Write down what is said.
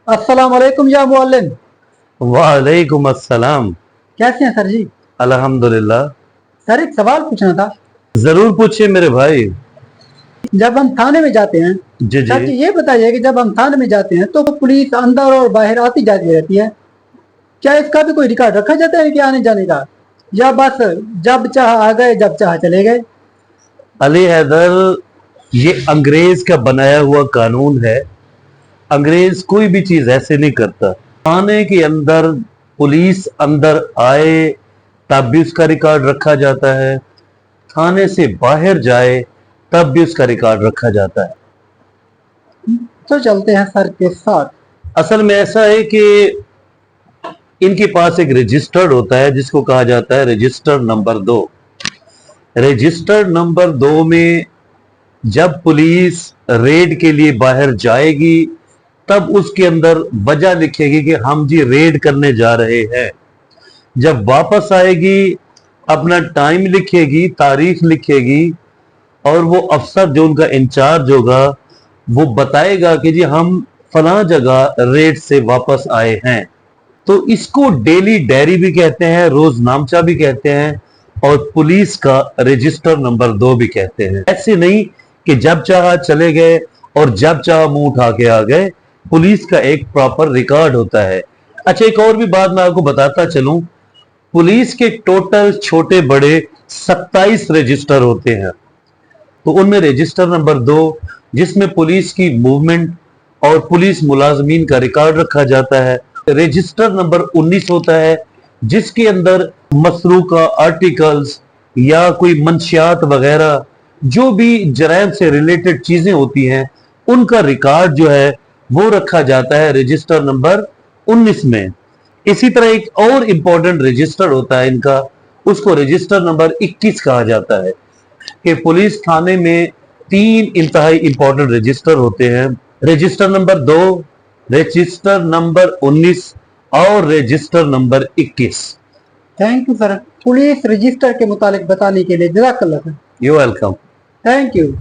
अस्सलाम वालेकुम या मुअल्लिम। वालेकुम अस्सलाम। कैसे हैं सर जी? अल्हम्दुलिल्लाह। सर एक सवाल पूछना था। जरूर पूछिए मेरे भाई। जब हम थाने में जाते हैं, जी सर जी जी। ये बताइए कि जब हम थाने में जाते हैं तो पुलिस अंदर और बाहर आती जाती रहती है, क्या इसका भी कोई रिकॉर्ड रखा जाता है कि आने जाने का, या बस जब चाह आ गए जब चाह चले गए? अली हैदर, ये अंग्रेज का बनाया हुआ कानून है। अंग्रेज कोई भी चीज ऐसे नहीं करता। थाने के अंदर पुलिस अंदर आए तब भी उसका रिकॉर्ड रखा जाता है, थाने से बाहर जाए तब भी उसका रिकॉर्ड रखा जाता है। तो चलते हैं सर के साथ। असल में ऐसा है कि इनके पास एक रजिस्टर्ड होता है जिसको कहा जाता है रजिस्टर नंबर 2। रजिस्टर नंबर 2 में जब पुलिस रेड के लिए बाहर जाएगी तब उसके अंदर वजह लिखेगी कि हम जी रेड करने जा रहे हैं। जब वापस आएगी अपना टाइम लिखेगी, तारीख लिखेगी, और वो अफसर जो उनका इंचार्ज होगा वो बताएगा कि जी हम फलां जगह रेड से वापस आए हैं। तो इसको डेली डायरी भी कहते हैं, रोजनामचा भी कहते हैं, और पुलिस का रजिस्टर नंबर 2 भी कहते हैं। ऐसे नहीं कि जब चाहा चले गए और जब चाहा मुंह उठा के आ गए। पुलिस का एक प्रॉपर रिकॉर्ड होता है। अच्छा, एक और भी बात मैं आपको बताता चलूं। पुलिस के टोटल छोटे बड़े 27 रजिस्टर होते हैं। तो उनमें रजिस्टर नंबर 2 जिसमें पुलिस की मूवमेंट और पुलिस मुलाजमीन का रिकॉर्ड रखा जाता है। रजिस्टर नंबर 19 होता है जिसके अंदर मसरूका आर्टिकल्स या कोई मंशियात वगैरह जो भी जराइम से रिलेटेड चीजें होती हैं उनका रिकॉर्ड जो है वो रखा जाता है रजिस्टर नंबर 19 में। इसी तरह एक और इंपॉर्टेंट रजिस्टर होता है इनका, उसको रजिस्टर नंबर 21 कहा जाता है। कि पुलिस थाने में 3 इंतहाई इंपॉर्टेंट रजिस्टर होते हैं। रजिस्टर नंबर 2, रजिस्टर नंबर 19 और register number 21। Thank you sir, police register के मुतालिक बताने के लिए। जज़ाकल्लाह sir. You welcome. Thank you.